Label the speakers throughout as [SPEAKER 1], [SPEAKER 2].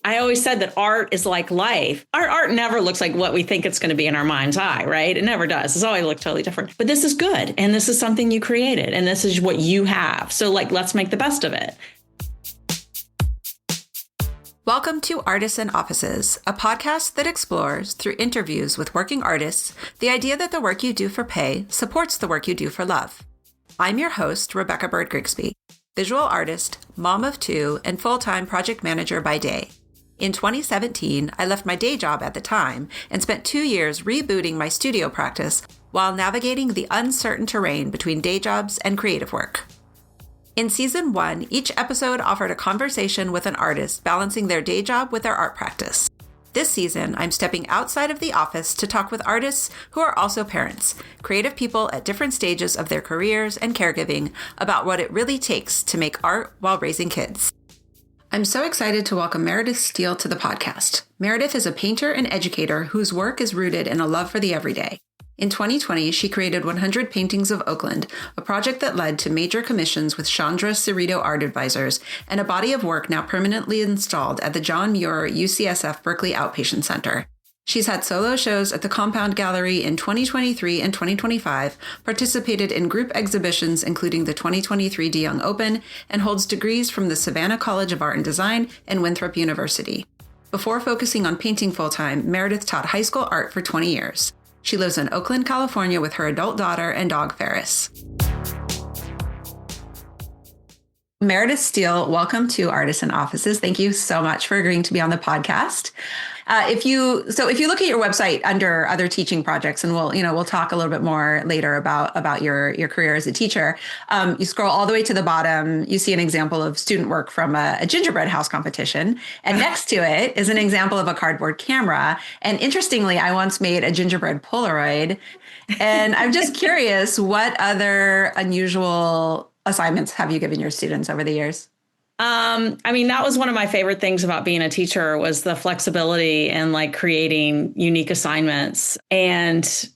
[SPEAKER 1] I always said that art is like life. Our art never looks like what we think it's going to be in our mind's eye, right? It never does. It's always look totally different. But this is good. And this is something you created. And this is what you have. So like, let's make the best of it.
[SPEAKER 2] Welcome to Artists and Offices, a podcast that explores, through interviews with working artists, the idea that the work you do for pay supports the work you do for love. I'm your host, Rebecca Bird Grigsby, visual artist, mom of two, and full-time project manager by day. In 2017, I left my day job at the time and spent 2 years rebooting my studio practice while navigating the uncertain terrain between day jobs and creative work. In Season 1, each episode offered a conversation with an artist balancing their day job with their art practice. This season, I'm stepping outside of the office to talk with artists who are also parents, creative people at different stages of their careers and caregiving about what it really takes to make art while raising kids. I'm so excited to welcome Meredith Steele to the podcast. Meredith is a painter and educator whose work is rooted in a love for the everyday. In 2020, she created 100 Paintings of Oakland, a project that led to major commissions with Chandra Cerrito Art Advisors and a body of work now permanently installed at the John Muir UCSF Berkeley Outpatient Center. She's had solo shows at the Compound Gallery in 2023 and 2025, participated in group exhibitions including the 2023 DeYoung Open, and holds degrees from the Savannah College of Art and Design and Winthrop University. Before focusing on painting full-time, Meredith taught high school art for 20 years. She lives in Oakland, California with her adult daughter and dog Ferris. Meredith Steele, welcome to Artists and Offices. Thank you so much for agreeing to be on the podcast. If you look at your website under other teaching projects, and we'll talk a little bit more later about your career as a teacher. You scroll all the way to the bottom, you see an example of student work from a gingerbread house competition, and next to it is an example of a cardboard camera. And interestingly, I once made a gingerbread Polaroid, and I'm just curious, what other unusual assignments have you given your students over the years?
[SPEAKER 1] That was one of my favorite things about being a teacher was the flexibility and like creating unique assignments and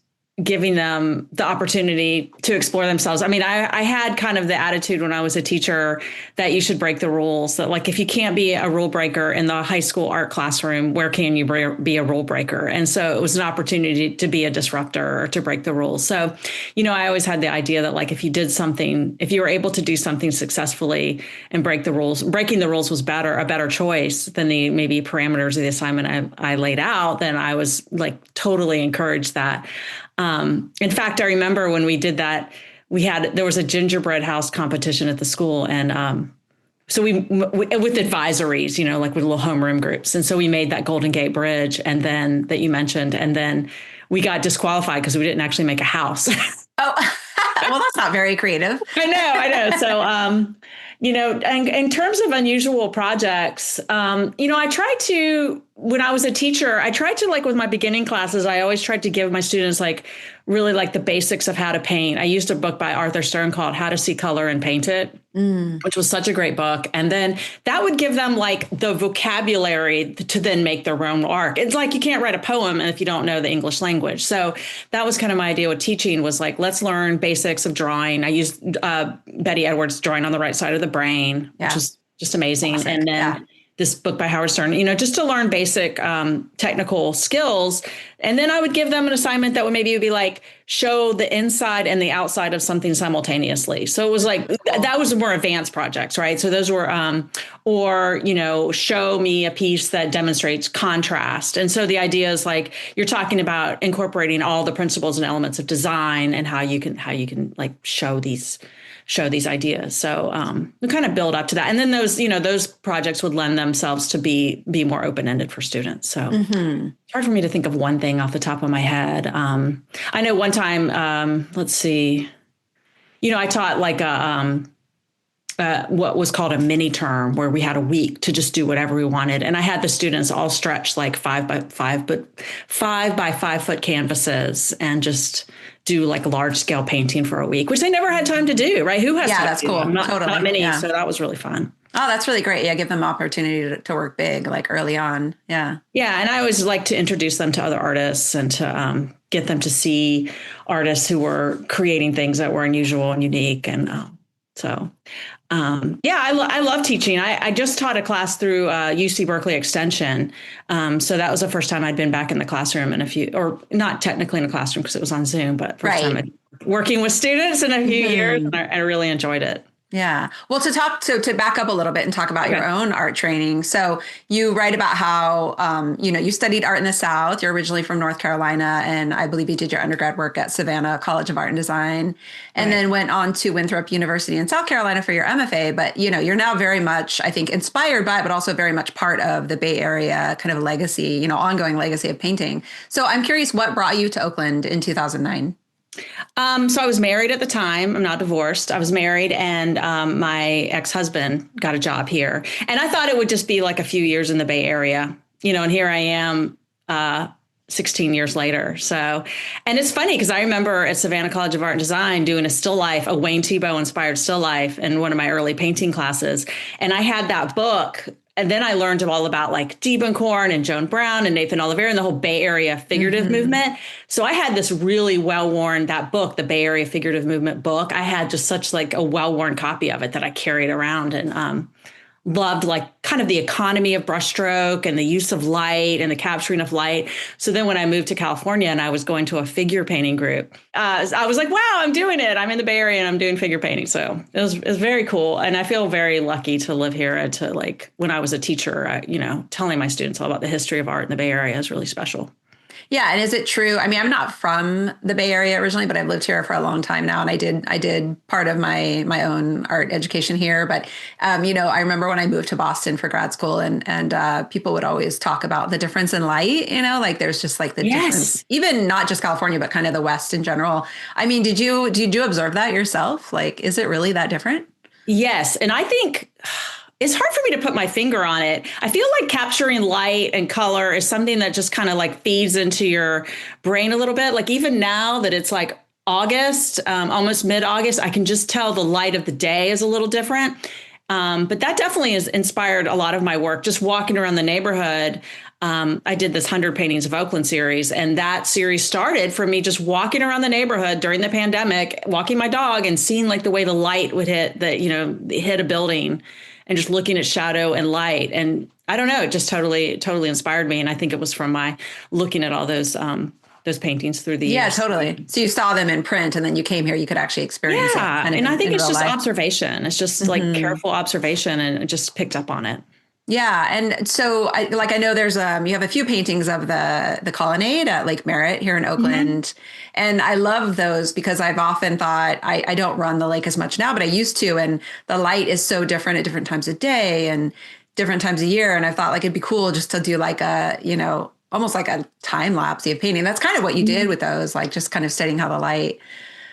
[SPEAKER 1] giving them the opportunity to explore themselves. I had kind of the attitude when I was a teacher that you should break the rules, that like, if you can't be a rule breaker in the high school art classroom, where can you be a rule breaker? And so it was an opportunity to be a disruptor or to break the rules. So, I always had the idea that like, if you were able to do something successfully and break the rules, breaking the rules was a better choice than the maybe parameters of the assignment I laid out, then I was like totally encouraged that. In fact, I remember when we did that, there was a gingerbread house competition at the school. And so we with advisories, like with little homeroom groups. And so we made that Golden Gate Bridge and then that you mentioned, and then we got disqualified because we didn't actually make a house.
[SPEAKER 2] Oh, well, that's not very creative.
[SPEAKER 1] I know. So, and in terms of unusual projects, I tried to, when I was a teacher, I tried to like with my beginning classes, I always tried to give my students like really like the basics of how to paint. I used a book by Arthur Stern called How to See Color and Paint It, which was such a great book. And then that would give them like the vocabulary to then make their own art. It's like you can't write a poem if you don't know the English language. So that was kind of my idea with teaching was like, let's learn basics of drawing. I used Betty Edwards' Drawing on the Right Side of the Brain, which was just amazing. Awesome. And then this book by Howard Stern, just to learn basic technical skills. And then I would give them an assignment that would be like, show the inside and the outside of something simultaneously. So it was like, that was more advanced projects, right? So those were, show me a piece that demonstrates contrast. And so the idea is like, you're talking about incorporating all the principles and elements of design and how you can like show these ideas. So we kind of build up to that. And then those projects would lend themselves to be more open-ended for students. So it's hard for me to think of one thing off the top of my head. I know one time, let's see, I taught like what was called a mini term where we had a week to just do whatever we wanted. And I had the students all stretch like 5 by 5 foot canvases and just do like large scale painting for a week, which they never had time to do, right? Who has time
[SPEAKER 2] that's
[SPEAKER 1] to do?
[SPEAKER 2] Cool.
[SPEAKER 1] Not many. Yeah. So that was really fun.
[SPEAKER 2] Oh, that's really great. Yeah. Give them opportunity to work big, like early on. Yeah.
[SPEAKER 1] Yeah. And I always like to introduce them to other artists and to get them to see artists who were creating things that were unusual and unique. And So, yeah, I love teaching. I just taught a class through UC Berkeley Extension. So that was the first time I'd been back in the classroom or not technically in a classroom because it was on Zoom, but first time I'd working with students in a few years. And I really enjoyed it.
[SPEAKER 2] Yeah. Well, to back up a little bit and talk about your own art training. So you write about how, you studied art in the South. You're originally from North Carolina, and I believe you did your undergrad work at Savannah College of Art and Design, and then went on to Winthrop University in South Carolina for your MFA. But, you're now very much, I think, inspired by, but also very much part of the Bay Area kind of legacy, ongoing legacy of painting. So I'm curious, what brought you to Oakland in 2009?
[SPEAKER 1] So I was married at the time. I'm not divorced. I was married, and my ex-husband got a job here. And I thought it would just be like a few years in the Bay Area, and here I am 16 years later. So, and it's funny because I remember at Savannah College of Art and Design doing a still life, a Wayne Thiebaud inspired still life in one of my early painting classes. And I had that book. And then I learned all about like Diebenkorn and Joan Brown and Nathan Oliver and the whole Bay Area figurative movement. So I had this really well-worn, that book, the Bay Area figurative movement book. I had just such like a well-worn copy of it that I carried around and loved like kind of the economy of brushstroke and the use of light and the capturing of light. So then when I moved to California and I was going to a figure painting group, I was like, wow, I'm doing it. I'm in the Bay Area and I'm doing figure painting. So it was very cool. And I feel very lucky to live here and to like, when I was a teacher, telling my students all about the history of art in the Bay Area is really special.
[SPEAKER 2] Yeah. And is it true? I mean, I'm not from the Bay Area originally, but I've lived here for a long time now. And I did part of my own art education here. But, I remember when I moved to Boston for grad school and people would always talk about the difference in light, like there's just like the difference, even not just California, but kind of the West in general. I mean, did you observe that yourself? Like, is it really that different?
[SPEAKER 1] Yes. And I think it's hard for me to put my finger on it. I feel like capturing light and color is something that just kind of like feeds into your brain a little bit. Like even now that it's like August, almost mid-August, I can just tell the light of the day is a little different. But that definitely has inspired a lot of my work. Just walking around the neighborhood. I did this 100 Paintings of Oakland series, and that series started from me just walking around the neighborhood during the pandemic, walking my dog and seeing like the way the light would hit hit a building. And just looking at shadow and light. And I don't know, it just totally inspired me. And I think it was from my looking at all those paintings through the years.
[SPEAKER 2] Yeah, totally. So you saw them in print and then you came here, you could actually experience it.
[SPEAKER 1] Kind of and I think it's just observation. It's just like careful observation and just picked up on it.
[SPEAKER 2] Yeah. And so I know there's you have a few paintings of the colonnade at Lake Merritt here in Oakland. And I love those because I've often thought I don't run the lake as much now, but I used to. And the light is so different at different times of day and different times of year. And I thought like it'd be cool just to do like a, almost like a time lapse of painting. That's kind of what you did with those, like just kind of studying how the light,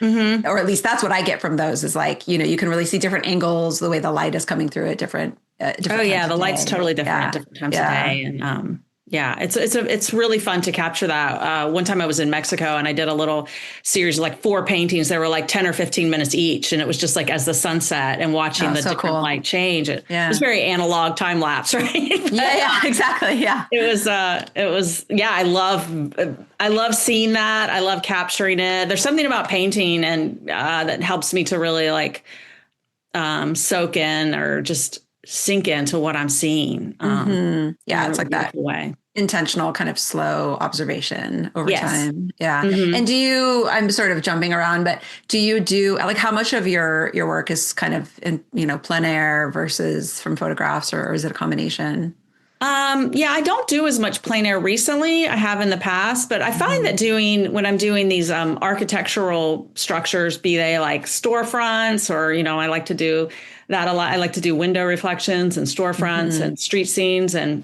[SPEAKER 2] or at least that's what I get from those is like, you can really see different angles, the way the light is coming through at different
[SPEAKER 1] oh yeah, the light's totally different at different times of day, and it's really fun to capture that. One time I was in Mexico and I did a little series of like 4 paintings. They were like 10 or 15 minutes each, and it was just like as the sun set and watching the different light change. It was very analog time lapse, right? But,
[SPEAKER 2] yeah, exactly. Yeah,
[SPEAKER 1] it was. Yeah, I love seeing that. I love capturing it. There's something about painting and that helps me to really like soak in or just sink into what I'm seeing.
[SPEAKER 2] Yeah, it's like that way. Intentional kind of slow observation over time. Yeah. And I'm sort of jumping around, but do you do like how much of your work is kind of in, plein air versus from photographs or is it a combination?
[SPEAKER 1] I don't do as much plein air recently. I have in the past, but I find that when I'm doing these architectural structures, be they like storefronts or, I like to do that a lot. I like to do window reflections and storefronts and street scenes and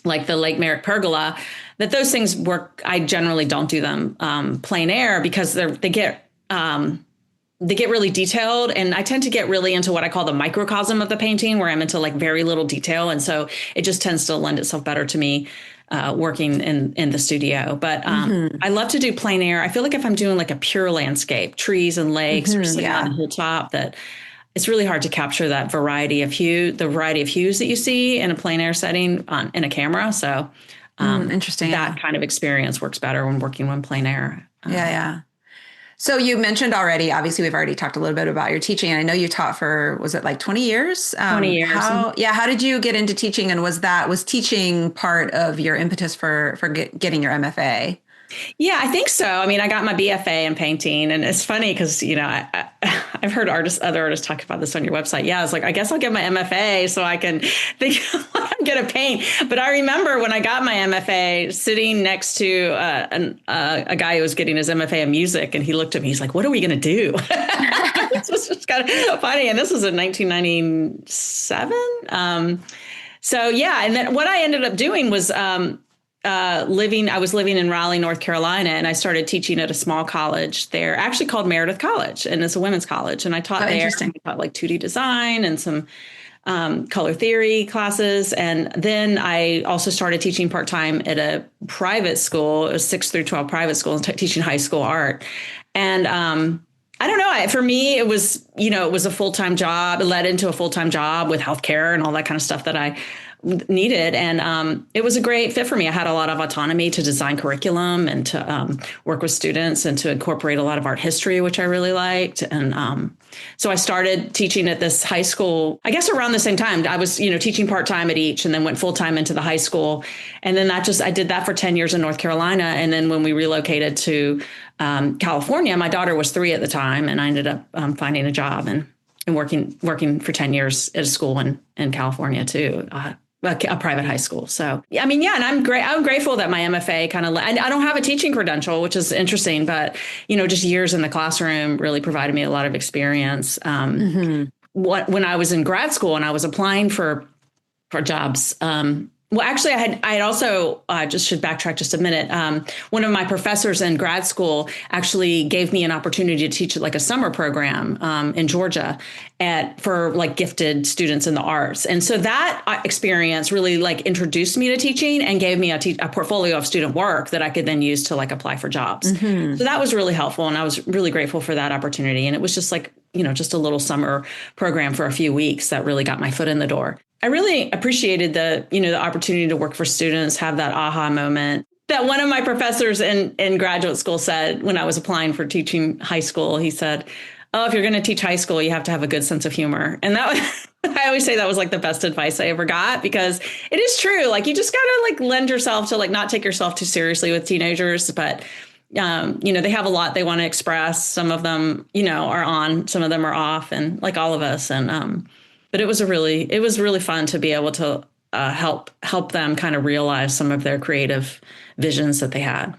[SPEAKER 1] like the Lake Merritt pergola, that those things work. I generally don't do them plein air because they get really detailed, and I tend to get really into what I call the microcosm of the painting, where I'm into like very little detail. And so it just tends to lend itself better to me working in the studio. But I love to do plein air. I feel like if I'm doing like a pure landscape, trees and lakes or sitting on a hilltop, that it's really hard to capture that variety of hues that you see in a plein air setting in a camera. So
[SPEAKER 2] interesting.
[SPEAKER 1] That kind of experience works better when working on plein air.
[SPEAKER 2] Yeah. So you mentioned already, obviously we've already talked a little bit about your teaching. And I know you taught for, was it like 20 years?
[SPEAKER 1] 20 years.
[SPEAKER 2] How did you get into teaching? And was teaching part of your impetus for getting your MFA?
[SPEAKER 1] Yeah, I think so. I mean, I got my BFA in painting, and it's funny because, I've heard other artists talk about this on your website. Yeah, I was like, I guess I'll get my MFA so I can think I'm going to paint. But I remember when I got my MFA sitting next to a guy who was getting his MFA in music, and he looked at me, he's like, what are we going to do? This was just kind of funny. And this was in 1997. So yeah, and then what I ended up doing was I was living in Raleigh, North Carolina, and I started teaching at a small college there, actually called Meredith College, and it's a women's college. And I taught there. I taught like 2D design and some color theory classes. And then I also started teaching part-time at a private school, a 6 through 12 private school, teaching high school art. And I don't know. For me, it was, it was a full-time job. It led into a full-time job with healthcare and all that kind of stuff that I needed. And it was a great fit for me. I had a lot of autonomy to design curriculum and to work with students and to incorporate a lot of art history, which I really liked. And so I started teaching at this high school, I guess around the same time. I was, teaching part-time at each and then went full-time into the high school. And then I did that for 10 years in North Carolina. And then when we relocated to California, my daughter was 3 at the time, and I ended up finding a job and working for 10 years at a school in California too. A private high school. So, I mean, yeah, and I'm grateful that my MFA I don't have a teaching credential, which is interesting, but, just years in the classroom really provided me a lot of experience. When I was in grad school and I was applying for jobs, well, actually, I had also just should backtrack just a minute. One of my professors in grad school actually gave me an opportunity to teach like a summer program in Georgia for like gifted students in the arts. And so that experience really like introduced me to teaching and gave me a portfolio of student work that I could then use to like apply for jobs. So that was really helpful. And I was really grateful for that opportunity. And it was just like, just a little summer program for a few weeks that really got my foot in the door. I really appreciated the opportunity to work for students, have that aha moment that one of my professors in graduate school said when I was applying for teaching high school. He said, oh, if you're going to teach high school, you have to have a good sense of humor. And that was, I always say that was like the best advice I ever got, because it is true. Like you just got to like lend yourself to like not take yourself too seriously with teenagers, but they have a lot they want to express. Some of them, are on, some of them are off, and like all of us. And, but it was really fun to be able to help them kind of realize some of their creative visions that they had.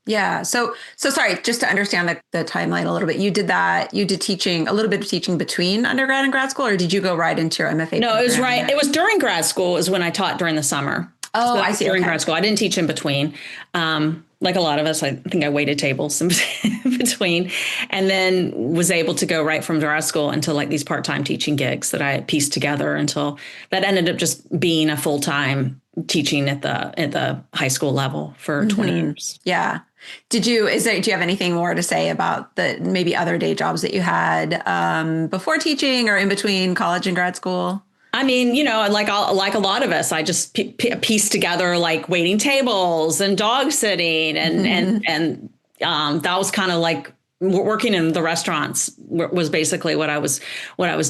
[SPEAKER 2] Yeah. So sorry, just to understand the timeline a little bit, you did teaching, a little bit of teaching between undergrad and grad school, or did you go right into your MFA?
[SPEAKER 1] No, it was right. It was during grad school is when I taught during the summer.
[SPEAKER 2] Oh, so I see.
[SPEAKER 1] During grad school. I didn't teach in between. Like a lot of us, I think I waited tables in between, and then was able to go right from grad school into like these part-time teaching gigs that I pieced together until that ended up just being a full-time teaching at the high school level for 20 years.
[SPEAKER 2] Yeah. Do you have anything more to say about the maybe other day jobs that you had before teaching or in between college and grad school?
[SPEAKER 1] I mean, like a lot of us, I just pieced together like waiting tables and dog sitting and that was kind of like working in the restaurants was basically what I was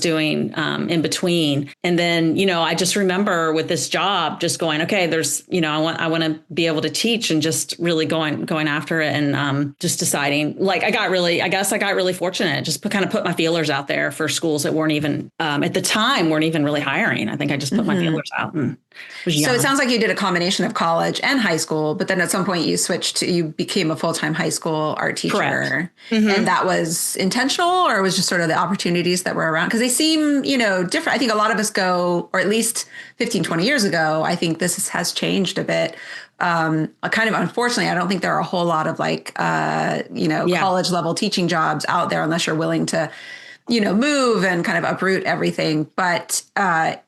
[SPEAKER 1] doing in between. And then, I just remember with this job just going, okay, there's, I want to be able to teach, and just really going after it, and just deciding like I got really fortunate, just kind of put my feelers out there for schools that weren't even at the time weren't even really hiring. I think I just put my feelers out. And so
[SPEAKER 2] it sounds like you did a combination of college and high school, but then at some point you became a full-time high school art teacher. Correct. And that was intentional, or it was just sort of the opportunities that were around? Because they seem, different. I think a lot of us go, or at least 15, 20 years ago, I think this has changed a bit. Kind of unfortunately, I don't think there are a whole lot of college level teaching jobs out there unless you're willing to, move and kind of uproot everything. But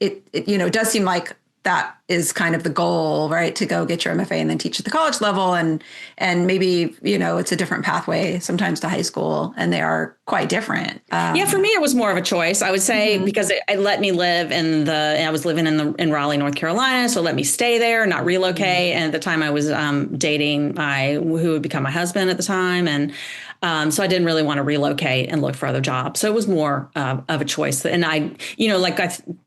[SPEAKER 2] it does seem like that is kind of the goal, right? To go get your MFA and then teach at the college level. And maybe, it's a different pathway sometimes to high school, and they are quite different.
[SPEAKER 1] For me, it was more of a choice, I would say, because it let me live I was living in Raleigh, North Carolina. So it let me stay there, not relocate. And at the time I was dating who would become my husband at the time. And So I didn't really want to relocate and look for other jobs. So it was more of a choice. And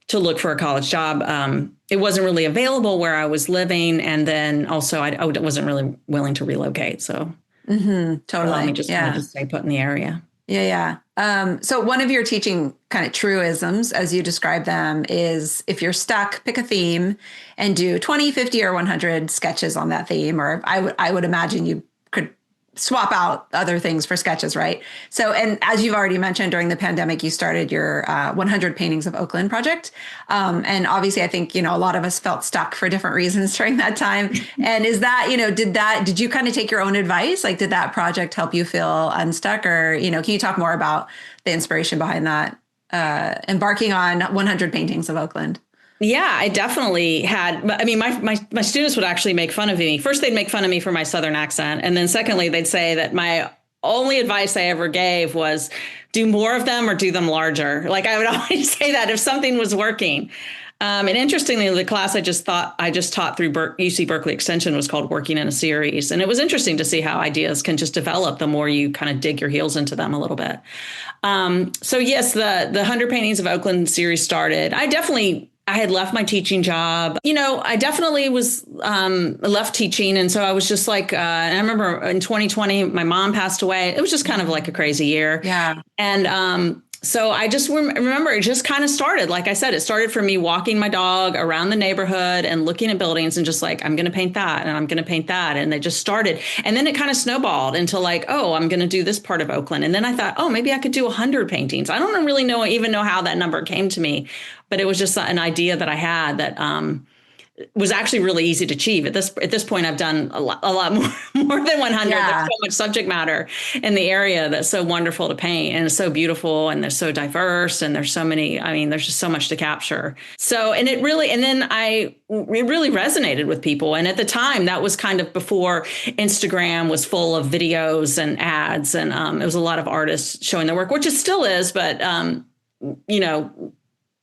[SPEAKER 1] to look for a college job, it wasn't really available where I was living. And then also I wasn't really willing to relocate. So
[SPEAKER 2] Totally.
[SPEAKER 1] me just wanted to stay put in the area.
[SPEAKER 2] Yeah. So one of your teaching kind of truisms, as you describe them, is if you're stuck, pick a theme and do 20, 50, or 100 sketches on that theme. Or I would imagine you could swap out other things for sketches, right? So, and as you've already mentioned, during the pandemic, you started your 100 Paintings of Oakland project. And obviously, I think, a lot of us felt stuck for different reasons during that time. And is that, did you kind of take your own advice? Like, did that project help you feel unstuck? Or, can you talk more about the inspiration behind that, embarking on 100 Paintings of Oakland?
[SPEAKER 1] Yeah, I definitely had. I mean, my students would actually make fun of me. First, they'd make fun of me for my Southern accent. And then secondly, they'd say that my only advice I ever gave was do more of them or do them larger. Like I would always say that if something was working. And interestingly, the class I just taught through UC Berkeley Extension was called Working in a Series. And it was interesting to see how ideas can just develop the more you kind of dig your heels into them a little bit. So yes, the 100 Paintings of Oakland series started. I had left my teaching job. I definitely was left teaching. And so I was just like, and I remember in 2020, my mom passed away. It was just kind of like a crazy year.
[SPEAKER 2] Yeah.
[SPEAKER 1] And so I just remember it just kind of started. Like I said, it started for me walking my dog around the neighborhood and looking at buildings and just like, I'm going to paint that and I'm going to paint that. And they just started. And then it kind of snowballed into like, oh, I'm going to do this part of Oakland. And then I thought, oh, maybe I could do 100 paintings. I don't really even know how that number came to me, but it was just an idea that I had that was actually really easy to achieve. At this point, I've done a lot more than 100.
[SPEAKER 2] Yeah.
[SPEAKER 1] There's so much subject matter in the area that's so wonderful to paint, and it's so beautiful, and they're so diverse, and there's so many. I mean, there's just so much to capture. So, it really resonated with people. And at the time, that was kind of before Instagram was full of videos and ads, and it was a lot of artists showing their work, which it still is, but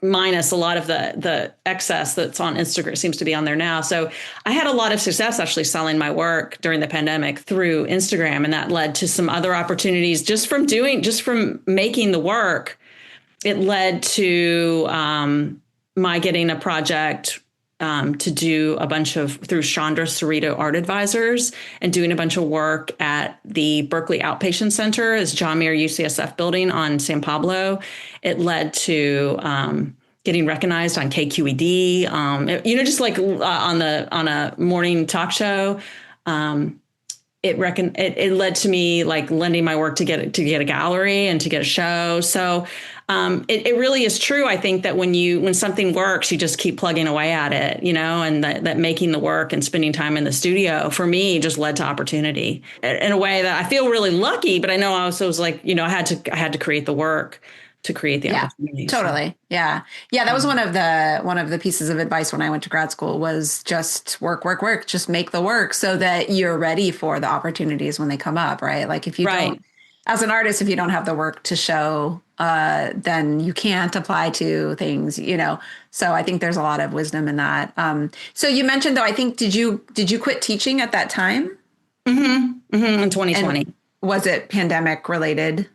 [SPEAKER 1] minus a lot of the excess that's on Instagram seems to be on there now. So I had a lot of success actually selling my work during the pandemic through Instagram. And that led to some other opportunities just from making the work. It led to my getting a project to do a bunch through Chandra Cerrito Art Advisors and doing a bunch of work at the Berkeley Outpatient Center, as John Muir UCSF building on San Pablo. It led to getting recognized on KQED, just like on a morning talk show. It led to me like lending my work to get a gallery and to get a show. So it really is true. I think that when something works, you just keep plugging away at it, and that making the work and spending time in the studio for me just led to opportunity in a way that I feel really lucky. But I know I also was like, I had to create the work to create the opportunity.
[SPEAKER 2] Totally. So. Yeah. That was one of the pieces of advice when I went to grad school was just work, just make the work so that you're ready for the opportunities when they come up. Right. Like if you don't, as an artist, if you don't have the work to show, then you can't apply to things, So I think there's a lot of wisdom in that. So you mentioned though, I think, did you quit teaching at that time?
[SPEAKER 1] Mm-hmm. In 2020.
[SPEAKER 2] And was it pandemic related?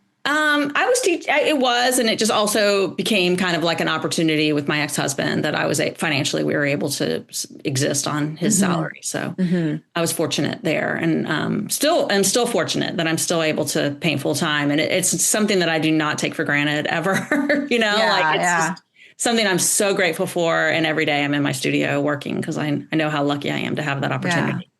[SPEAKER 1] I was teaching. It was, and it just also became kind of like an opportunity with my ex-husband that I was financially, we were able to exist on his salary. So I was fortunate there, and I'm still fortunate that I'm still able to paint full time. And it's something that I do not take for granted ever, just something I'm so grateful for. And every day I'm in my studio working because I know how lucky I am to have that opportunity.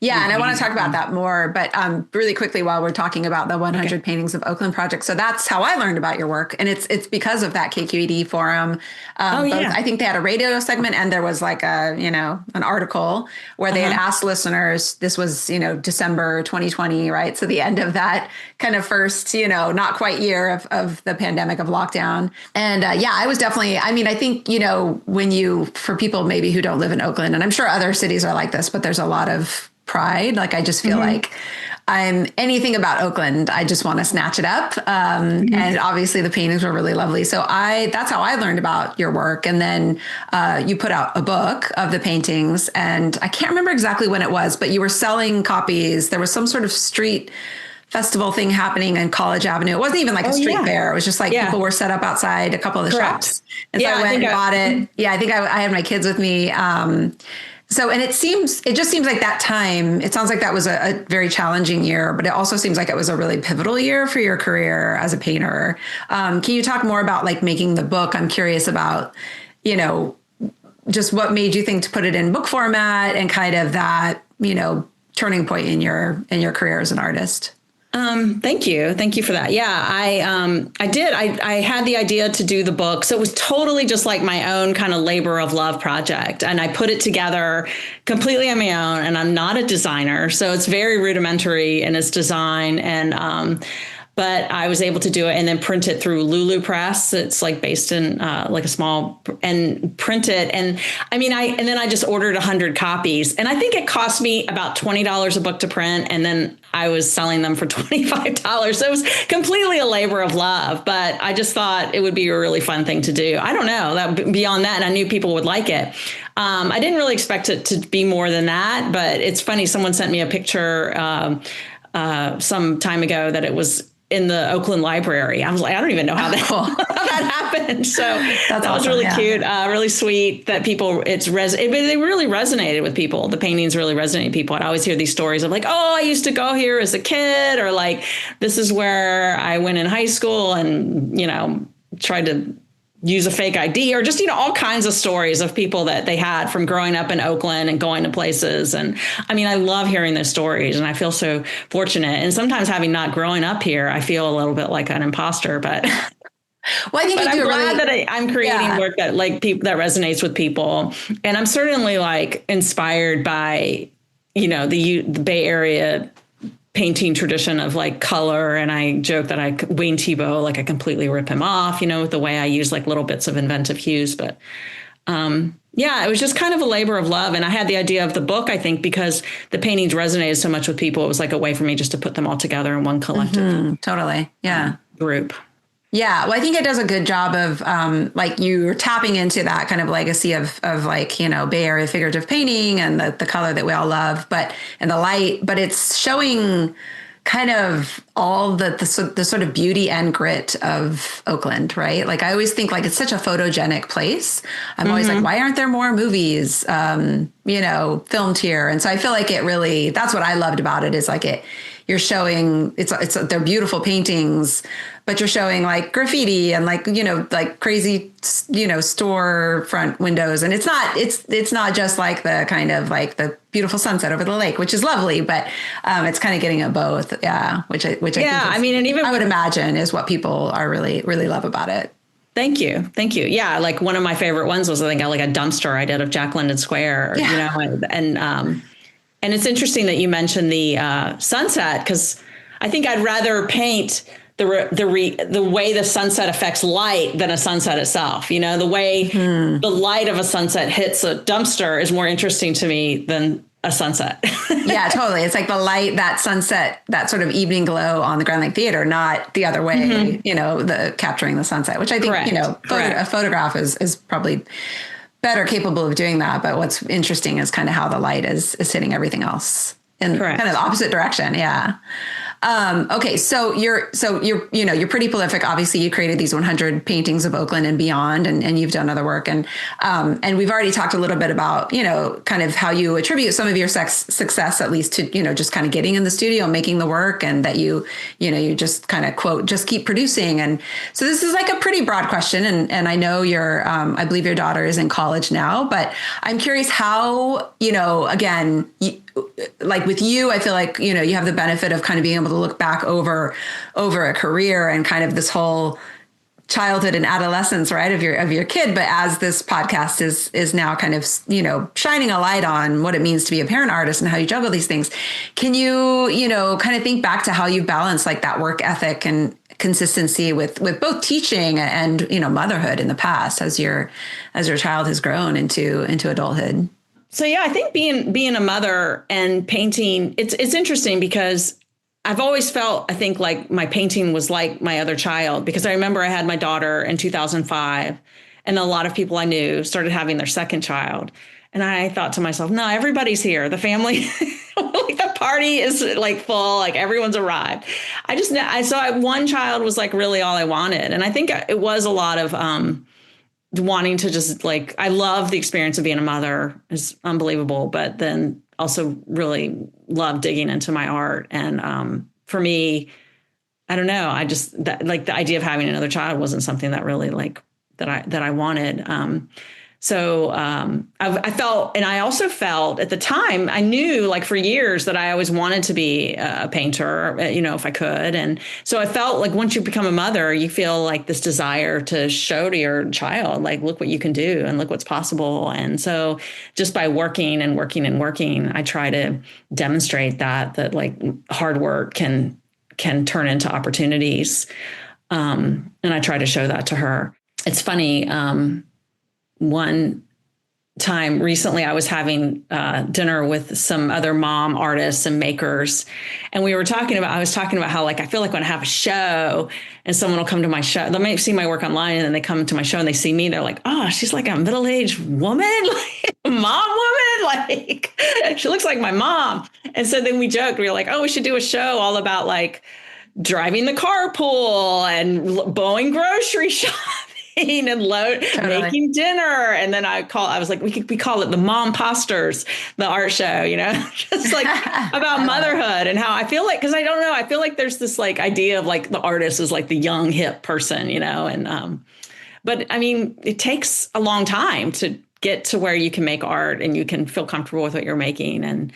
[SPEAKER 2] Yeah. And I want to talk about that more, but really quickly while we're talking about the 100 Paintings of Oakland project. So that's how I learned about your work. And it's because of that KQED forum. I think they had a radio segment and there was like an article where they had asked listeners, this was, December 2020, right? So the end of that kind of first, not quite year of the pandemic of lockdown. And I was definitely, I think, for people maybe who don't live in Oakland, and I'm sure other cities are like this, but there's a lot of pride. Like, I just feel like I'm anything about Oakland, I just want to snatch it up. And obviously the paintings were really lovely. So that's how I learned about your work. And then you put out a book of the paintings, and I can't remember exactly when it was, but you were selling copies. There was some sort of street festival thing happening in College Avenue. It wasn't even like a street fair. It was just like people were set up outside a couple of the shops. And so I went and bought it. Yeah, I think I had my kids with me. So, and it just seems like that time, it sounds like that was a very challenging year, but it also seems like it was a really pivotal year for your career as a painter. Can you talk more about like making the book? I'm curious about, just what made you think to put it in book format and kind of that, turning point in your career as an artist.
[SPEAKER 1] Thank you. Thank you for that. Yeah, I did. I had the idea to do the book. So it was totally just like my own kind of labor of love project. And I put it together completely on my own, and I'm not a designer. So it's very rudimentary in its design. And, but I was able to do it and then print it through Lulu Press. It's like based in like a small, and print it. And I mean, and then I just ordered 100 copies, and I think it cost me about $20 a book to print. And then I was selling them for $25. So it was completely a labor of love, but I just thought it would be a really fun thing to do. I don't know that beyond that. And I knew people would like it. I didn't really expect it to be more than that, but it's funny. Someone sent me a picture some time ago that it was in the Oakland Library. I was like, I don't even know how that happened. So that was really cute, really sweet that people, they really resonated with people. The paintings really resonated with people. I'd always hear these stories of like, oh, I used to go here as a kid, or like, this is where I went in high school and, tried to use a fake ID, or just, all kinds of stories of people that they had from growing up in Oakland and going to places. And I mean, I love hearing those stories, and I feel so fortunate. And sometimes having not growing up here, I feel a little bit like an imposter, but well, I think I'm glad that I'm creating work that like people that resonates with people. And I'm certainly like inspired by, the Bay Area painting tradition of like color. And I joke that Wayne Thiebaud, like I completely rip him off, with the way I use like little bits of inventive hues. But it was just kind of a labor of love. And I had the idea of the book, I think, because the paintings resonated so much with people. It was like a way for me just to put them all together in one collective
[SPEAKER 2] totally. Yeah.
[SPEAKER 1] Group.
[SPEAKER 2] Yeah. Well, I think it does a good job of like you're tapping into that kind of legacy of like, Bay Area figurative painting and the color that we all love, and the light, but it's showing kind of all the sort of beauty and grit of Oakland, right? Like I always think like it's such a photogenic place. I'm always like, why aren't there more movies, filmed here? And so I feel like that's what I loved about it, is like you're showing they're beautiful paintings, but you're showing like graffiti and like, like crazy, storefront windows. And it's not just like the kind of like the beautiful sunset over the lake, which is lovely, but it's kind of getting at both. Yeah. Which I think I would imagine is what people are really, really love about it.
[SPEAKER 1] Thank you. Thank you. Yeah. Like one of my favorite ones was, I think, like a dumpster I did of Jack London Square, and it's interesting that you mentioned the sunset, because I think I'd rather paint the way the sunset affects light than a sunset itself. The way the light of a sunset hits a dumpster is more interesting to me than a sunset.
[SPEAKER 2] Yeah, totally. It's like the light, that sunset, that sort of evening glow on the Grand Lake Theater, not the other way, the capturing the sunset, which I think, a photograph is probably better capable of doing that. But what's interesting is kind of how the light is hitting everything else in kind of the opposite direction. Yeah. Okay. So you're pretty prolific. Obviously you created these 100 paintings of Oakland and beyond, and you've done other work. And we've already talked a little bit about, kind of how you attribute some of your success, at least to, just kind of getting in the studio, making the work, and that you just kind of quote, just keep producing. And so this is like a pretty broad question. And I know I believe your daughter is in college now, but I'm curious how, again, like with you, I feel like, you have the benefit of kind of being able to look back over a career and kind of this whole childhood and adolescence, right, of your kid. But as this podcast is now kind of, shining a light on what it means to be a parent artist and how you juggle these things, can you, kind of think back to how you balance like that work ethic and consistency with both teaching and, motherhood in the past as your child has grown into adulthood?
[SPEAKER 1] So, yeah, I think being a mother and painting, it's interesting because I've always felt, I think, like my painting was like my other child, because I remember I had my daughter in 2005 and a lot of people I knew started having their second child. And I thought to myself, no, everybody's here. The family, like the party is like full, like everyone's arrived. I saw one child was like really all I wanted. And I think it was a lot of wanting to just like, I love the experience of being a mother is unbelievable, but then also really love digging into my art. And for me, I don't know. Like the idea of having another child wasn't something that really like that I wanted. I felt, and I also felt at the time, I knew like for years that I always wanted to be a painter, if I could. And so I felt like once you become a mother, you feel like this desire to show to your child, like, look what you can do and look what's possible. And so just by working and working and working, I try to demonstrate that like hard work can turn into opportunities. And I try to show that to her. It's funny. One time recently, I was having dinner with some other mom artists and makers. And I was talking about how like, I feel like when I have a show and someone will come to my show, they might see my work online and then they come to my show and they see me, they're like, oh, she's like a middle-aged woman, like a mom woman. Like she looks like my mom. And so then we joked, we were like, oh, we should do a show all about like driving the carpool and going grocery shopping and making dinner. And then I was like, we call it the Mom Posters, the art show, just like about motherhood and how I feel like, cause I don't know, I feel like there's this like idea of like the artist is like the young hip person, but I mean, it takes a long time to get to where you can make art and you can feel comfortable with what you're making. And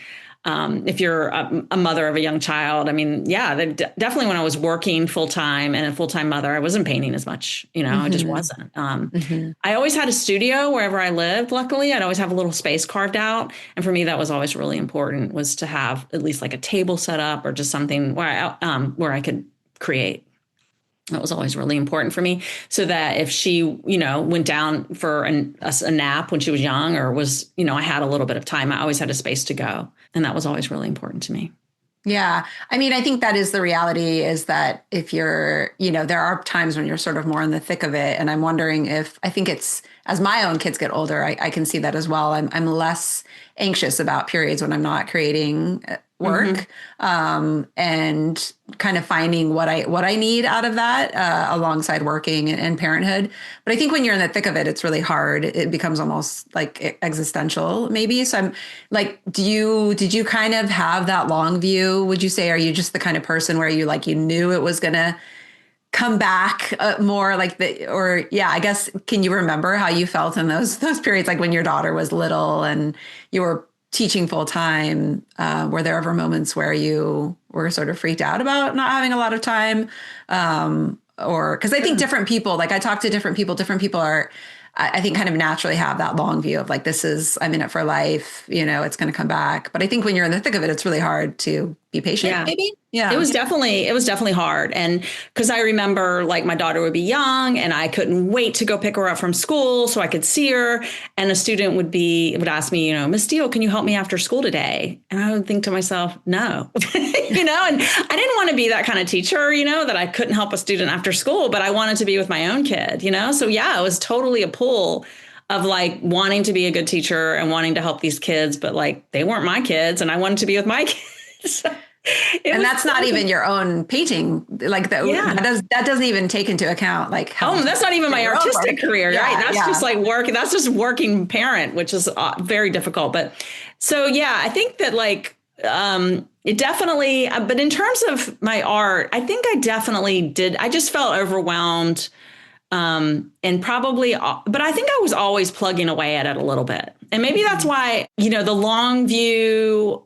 [SPEAKER 1] if you're a mother of a young child, I mean, yeah, definitely when I was working full time and a full time mother, I wasn't painting as much, I just wasn't. I always had a studio wherever I lived. Luckily, I'd always have a little space carved out. And for me, that was always really important, was to have at least like a table set up or just something where I could create. That was always really important for me, so that if she, went down for a nap when she was young or was, I had a little bit of time, I always had a space to go. And that was always really important to me.
[SPEAKER 2] Yeah. I mean, I think that is the reality, is that if you're, there are times when you're sort of more in the thick of it. And I'm wondering I think it's, as my own kids get older, I can see that as well. I'm less anxious about periods when I'm not creating work, and kind of finding what I need out of that, alongside working and parenthood. But I think when you're in the thick of it, it's really hard. It becomes almost like existential, maybe. So I'm like, did you kind of have that long view? Would you say, are you just the kind of person where you knew it was going to come back more like I guess, can you remember how you felt in those periods, like when your daughter was little and you were teaching full time? Were there ever moments where you were sort of freaked out about not having a lot of time? Or because I think different people, like I talk to different people are, I think, kind of naturally have that long view of like, I'm in it for life, it's going to come back. But I think when you're in the thick of it, it's really hard to be patient, maybe. Yeah.
[SPEAKER 1] It was definitely hard. And because I remember like my daughter would be young and I couldn't wait to go pick her up from school so I could see her. And a student would ask me, Miss Steele, can you help me after school today? And I would think to myself, no, and I didn't want to be that kind of teacher, that I couldn't help a student after school, but I wanted to be with my own kid, So yeah, it was totally a pull of like wanting to be a good teacher and wanting to help these kids, but like they weren't my kids and I wanted to be with my kids.
[SPEAKER 2] And that's not even your own painting, like that. Yeah. That doesn't even take into account like how.
[SPEAKER 1] That's not even my artistic career, right? That's just like work. That's just working parent, which is very difficult. But so yeah, I think that like it definitely. But in terms of my art, I think I definitely did. I just felt overwhelmed, and probably. But I think I was always plugging away at it a little bit, and maybe that's why the long view.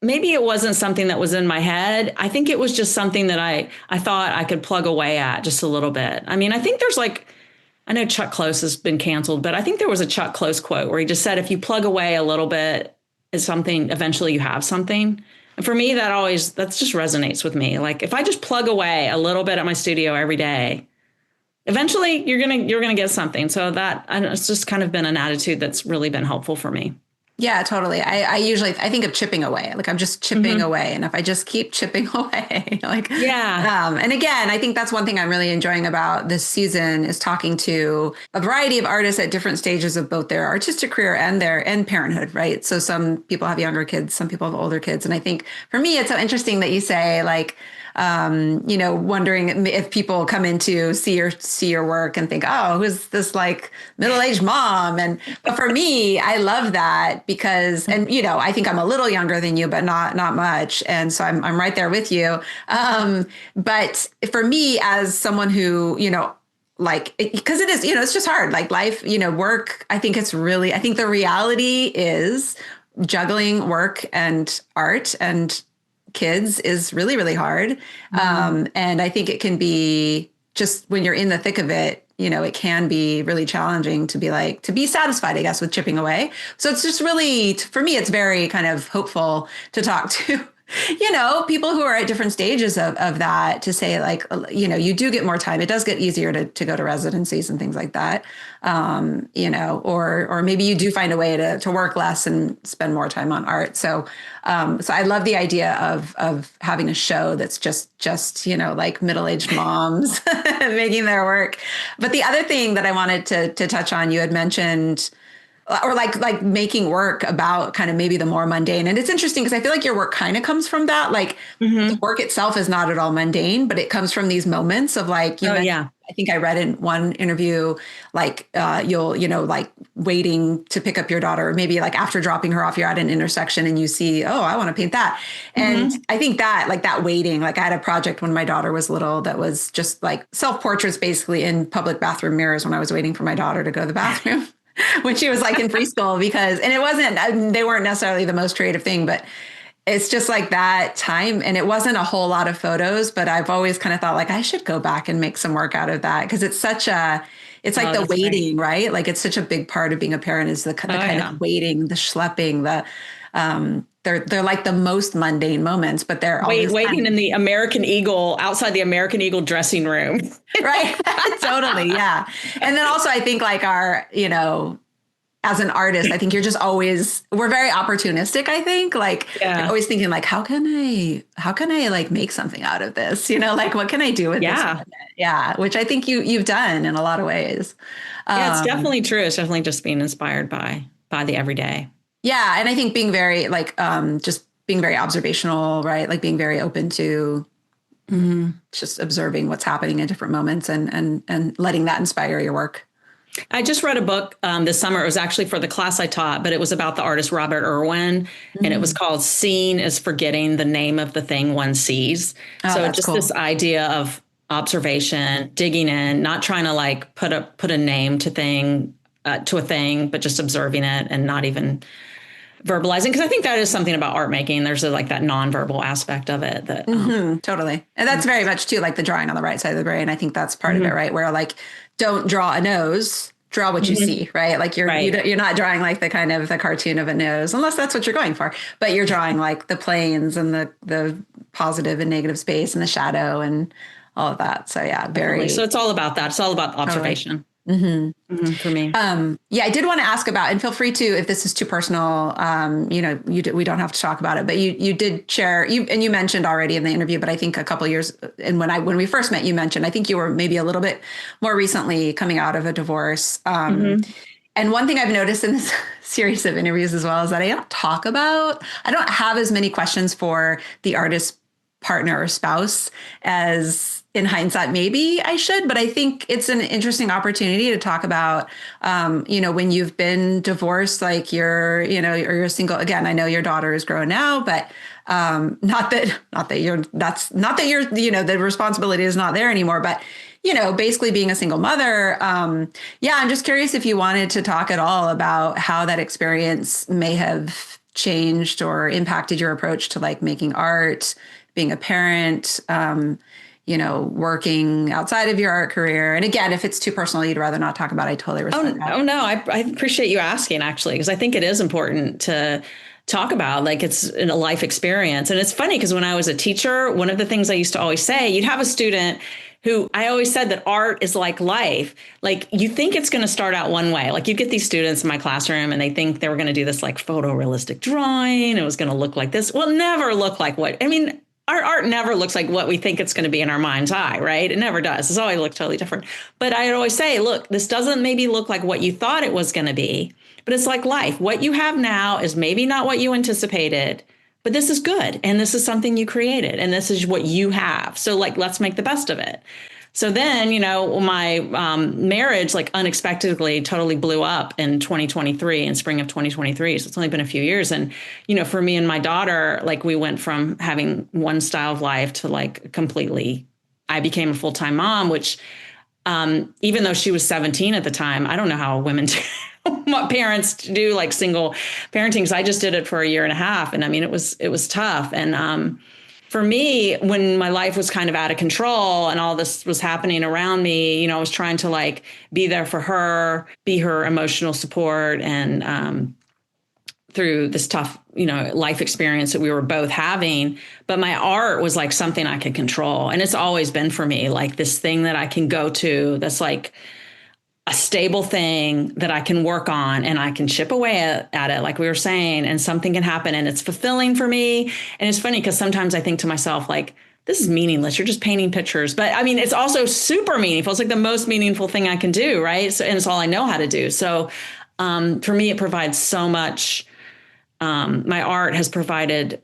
[SPEAKER 1] Maybe it wasn't something that was in my head. I think it was just something that I thought I could plug away at just a little bit. I mean, I think there's I know Chuck Close has been canceled, but I think there was a Chuck Close quote where he just said, if you plug away a little bit at something, eventually you have something. And for me, that just resonates with me. Like if I just plug away a little bit at my studio every day, eventually you're going to get something. So it's just kind of been an attitude that's really been helpful for me.
[SPEAKER 2] Yeah, totally. I think of chipping away, like I'm just chipping away. And if I just keep chipping away, like,
[SPEAKER 1] Yeah.
[SPEAKER 2] and again, I think that's one thing I'm really enjoying about this season is talking to a variety of artists at different stages of both their artistic career and their parenthood, right? So some people have younger kids, some people have older kids. And I think for me, it's so interesting that you say like, wondering if people come in to see your work and think, oh, who's this like middle-aged mom? But for me, I love that because, and I think I'm a little younger than you, but not much. And so I'm right there with you. But for me, as someone who, like, because it is, it's just hard, like life, work. I think the reality is juggling work and art and kids is really, really hard. And I think it can be just when you're in the thick of it, it can be really challenging to be satisfied, I guess, with chipping away. So it's just really, for me, it's very kind of hopeful to talk to, people who are at different stages of that, to say like, you do get more time. It does get easier to go to residencies and things like that. Or maybe you do find a way to work less and spend more time on art. So I love the idea of having a show that's just like middle-aged moms making their work. But the other thing that I wanted to touch on, you had mentioned, or like making work about kind of maybe the more mundane. And it's interesting because I feel like your work kind of comes from that. Like the work itself is not at all mundane, but it comes from these moments of like, I think I read in one interview, like you'll, like waiting to pick up your daughter, or maybe like after dropping her off, you're at an intersection and you see, oh, I want to paint that. And I think that like that waiting, like I had a project when my daughter was little that was just like self-portraits basically in public bathroom mirrors when I was waiting for my daughter to go to the bathroom. When she was like in preschool, they weren't necessarily the most creative thing, but it's just like that time. And it wasn't a whole lot of photos, but I've always kind of thought like I should go back and make some work out of that. Cause it's like the waiting, right? Like it's such a big part of being a parent is the kind of waiting, the schlepping, they're like the most mundane moments, but they're
[SPEAKER 1] waiting in the American Eagle, outside the American Eagle dressing room.
[SPEAKER 2] Right. Totally. Yeah. And then also I think like as an artist, I think we're very opportunistic. I think like always thinking like, how can I like make something out of this? Like what can I do with this moment? Yeah. Which I think you've done in a lot of ways.
[SPEAKER 1] Yeah, it's definitely true. It's definitely just being inspired by the everyday. Yeah.
[SPEAKER 2] And I think being very like, just being very observational, right? Like being very open to just observing what's happening in different moments and letting that inspire your work.
[SPEAKER 1] I just read a book this summer. It was actually for the class I taught, but it was about the artist Robert Irwin, and it was called "Seeing is Forgetting the Name of the Thing One Sees." So just cool. This idea of observation, digging in, not trying to like put a name to a thing, but just observing it and not even verbalizing. Because I think that is something about art making. There's like that nonverbal aspect of it that
[SPEAKER 2] totally, and that's very much too like the drawing on the right side of the brain. I think that's part of it, right? Where like, don't draw a nose, draw what you see, right? Like you're not drawing like the kind of the cartoon of a nose, unless that's what you're going for. But you're drawing like the planes and the positive and negative space and the shadow and all of that. So yeah, very. So
[SPEAKER 1] it's all about that. It's all about observation. For me.
[SPEAKER 2] I did want to ask about, and feel free to, if this is too personal, we don't have to talk about it, but you did share, and you mentioned already in the interview, but I think a couple of years, and when we first met, you mentioned, I think you were maybe a little bit more recently coming out of a divorce. And one thing I've noticed in this series of interviews as well is that I don't have as many questions for the artist partner or spouse as in hindsight, maybe I should, but I think it's an interesting opportunity to talk about, when you've been divorced, like you're single. Again, I know your daughter is grown now, but not that the responsibility is not there anymore, but basically being a single mother. I'm just curious if you wanted to talk at all about how that experience may have changed or impacted your approach to like making art, being a parent, working outside of your art career. And again, if it's too personal, you'd rather not talk about it, I totally respect that. Oh, no,
[SPEAKER 1] I appreciate you asking, actually, because I think it is important to talk about, like, it's a life experience. And it's funny because when I was a teacher, one of the things I used to always say, you'd have a student who I always said that art is like life. Like you think it's going to start out one way. Like you get these students in my classroom and they think they were going to do this like photorealistic drawing. It was going to look like this. Well, never look like our art never looks like what we think it's going to be in our mind's eye, right? It never does. It's always look totally different. But I always say, look, this doesn't maybe look like what you thought it was going to be, but it's like life. What you have now is maybe not what you anticipated, but this is good. And this is something you created. And this is what you have. So like, let's make the best of it. So then, my marriage like unexpectedly totally blew up in 2023, in spring of 2023. So it's only been a few years. And, for me and my daughter, like we went from having one style of life to like completely, I became a full-time mom, which even though she was 17 at the time, I don't know how women what parents do like single parenting. So I just did it for a year and a half. And I mean, it was tough. And for me, when my life was kind of out of control and all this was happening around me, I was trying to like be there for her, be her emotional support. And through this tough, life experience that we were both having. But my art was like something I could control. And it's always been for me, like this thing that I can go to that's like a stable thing that I can work on and I can chip away at it, like we were saying, and something can happen and it's fulfilling for me. And it's funny because sometimes I think to myself, like, this is meaningless. You're just painting pictures. But I mean, it's also super meaningful. It's like the most meaningful thing I can do. Right. So, and it's all I know how to do. So for me, it provides so much. My art has provided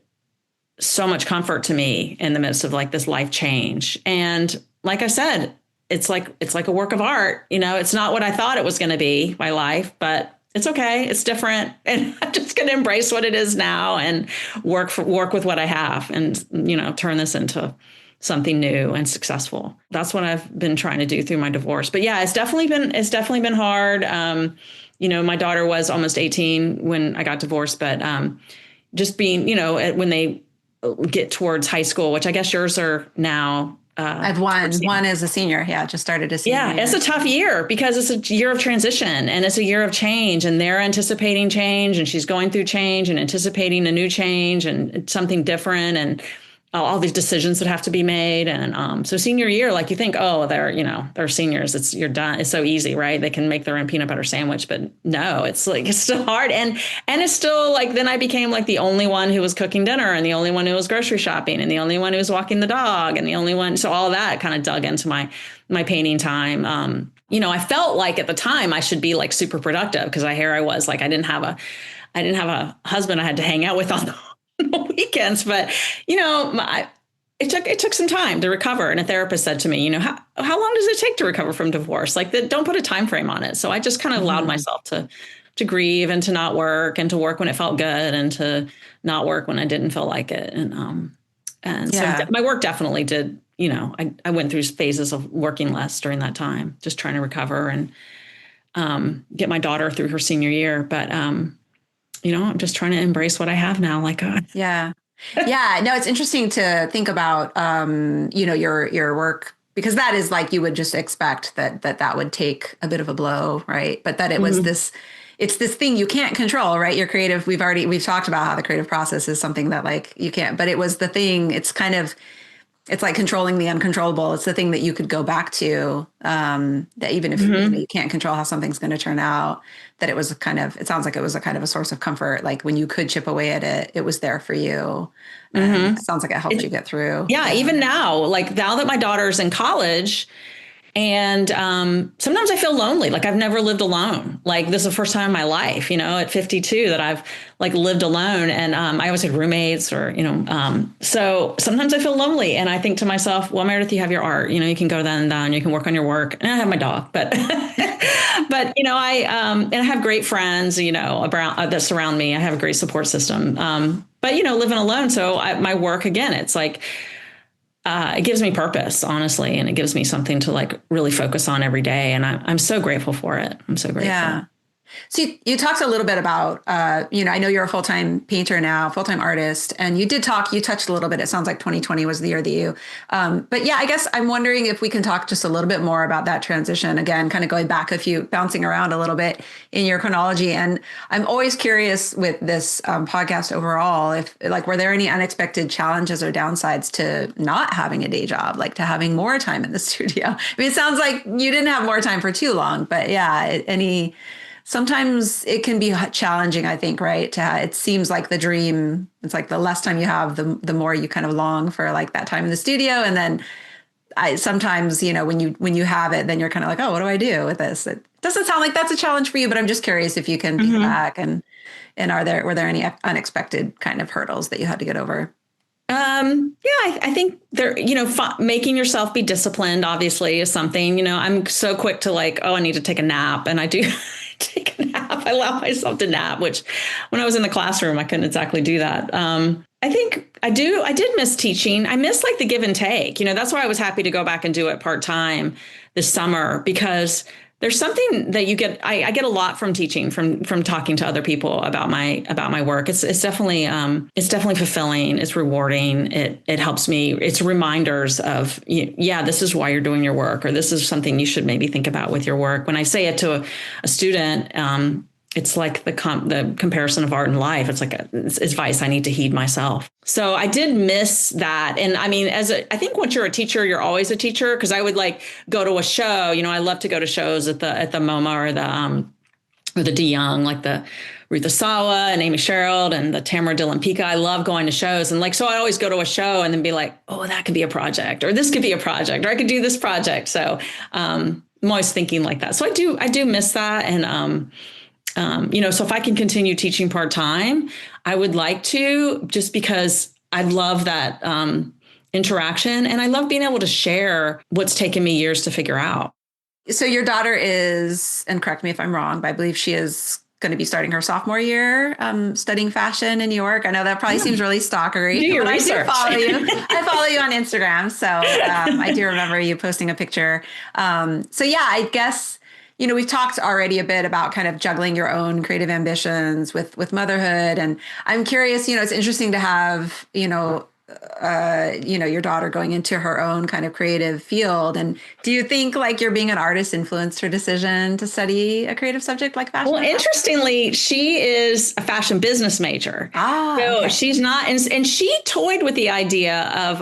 [SPEAKER 1] so much comfort to me in the midst of like this life change. And like I said, it's like a work of art. It's not what I thought it was going to be, my life, but it's okay. It's different. And I'm just going to embrace what it is now and work with what I have and, turn this into something new and successful. That's what I've been trying to do through my divorce. But yeah, it's definitely been hard. My daughter was almost 18 when I got divorced, but just being, when they get towards high school, which I guess yours are now.
[SPEAKER 2] I have one is a senior. Yeah. Just started a senior.
[SPEAKER 1] Yeah. It's a tough year because it's a year of transition and it's a year of change and they're anticipating change and she's going through change and anticipating a new change and something different and all these decisions that have to be made. And so senior year, like you think, oh, they're seniors. You're done. It's so easy, right? They can make their own peanut butter sandwich, but no, it's still hard. And it's still like, then I became like the only one who was cooking dinner and the only one who was grocery shopping and the only one who was walking the dog and the only one. So all that kind of dug into my painting time. I felt like at the time I should be like super productive because I was like, I didn't have a husband I had to hang out with on the weekends, but it took some time to recover. And a therapist said to me, how long does it take to recover from divorce? Like don't put a time frame on it. So I just kind of allowed myself to grieve and to not work and to work when it felt good and to not work when I didn't feel like it. So my work definitely did, I went through phases of working less during that time, just trying to recover and get my daughter through her senior year. But I'm just trying to embrace what I have now. Like,
[SPEAKER 2] yeah. Yeah. No, it's interesting to think about, your work, because that is like, you would just expect that would take a bit of a blow. Right. But that it was it's this thing you can't control, right? You're creative. We've talked about how the creative process is something that like you can't, but it was the thing. It's like controlling the uncontrollable. It's the thing that you could go back to, that even if you can't control how something's going to turn out, that it sounds like it was a kind of a source of comfort. Like when you could chip away at it, it was there for you. It sounds like it helped you get through.
[SPEAKER 1] Yeah. Even now that my daughter's in college, and sometimes I feel lonely. Like I've never lived alone. Like this is the first time in my life, at 52 that I've like lived alone. And I always had roommates or, so sometimes I feel lonely. And I think to myself, well, Meredith, you have your art, you can go then and then, you can work on your work. And I have my dog, but, and I have great friends, that surround me. I have a great support system. But, living alone. So my work, again, it's like, it gives me purpose, honestly, and it gives me something to like really focus on every day. And I'm so grateful for it. I'm so grateful.
[SPEAKER 2] Yeah. So you talked a little bit about, I know you're a full-time painter now, full-time artist, and you touched a little bit. It sounds like 2020 was the year that but yeah, I guess I'm wondering if we can talk just a little bit more about that transition again, kind of going back bouncing around a little bit in your chronology. And I'm always curious with this podcast overall, if like, were there any unexpected challenges or downsides to not having a day job, like to having more time in the studio? I mean, it sounds like you didn't have more time for too long, but yeah, sometimes it can be challenging, I think, right? It seems like the dream. It's like the less time you have, the more you kind of long for like that time in the studio. And then sometimes, when you have it, then you're kind of like, oh, what do I do with this? It doesn't sound like that's a challenge for you, but I'm just curious if you can think back and were there any unexpected kind of hurdles that you had to get over?
[SPEAKER 1] I think there, making yourself be disciplined obviously is something, I'm so quick to like, oh, I need to take a nap. And I do take a nap. I allow myself to nap, which when I was in the classroom, I couldn't exactly do that. I think I did miss teaching. I miss like the give and take, that's why I was happy to go back and do it part-time this summer, because there's something that you get. I get a lot from teaching, from talking to other people about my work. It's definitely fulfilling. It's rewarding. It helps me. It's reminders of, this is why you're doing your work, or this is something you should maybe think about with your work. When I say it to a student, it's like the comparison of art and life. It's like it's advice I need to heed myself. So I did miss that. And I mean, I think once you're a teacher, you're always a teacher, because I would like go to a show. I love to go to shows at the MoMA or the De Young, like the Ruth Asawa and Amy Sherrill and the Tamara Dillon Pica. I love going to shows. And like, so I always go to a show and then be like, oh, that could be a project, or this could be a project, or I could do this project. So I'm always thinking like that. So I do miss that. And, so if I can continue teaching part-time, I would like to, just because I love that interaction, and I love being able to share what's taken me years to figure out.
[SPEAKER 2] So your daughter is, and correct me if I'm wrong, but I believe she is going to be starting her sophomore year studying fashion in New York. I know that probably seems really stalkery.
[SPEAKER 1] Do your research.
[SPEAKER 2] I follow you on Instagram. So I do remember you posting a picture. So yeah, I guess, we've talked already a bit about kind of juggling your own creative ambitions with motherhood. And I'm curious, it's interesting to have, your daughter going into her own kind of creative field. And do you think like you're being an artist influenced her decision to study a creative subject like fashion?
[SPEAKER 1] Well, interestingly, she is a fashion business major. So okay. She's not, and she toyed with the idea of,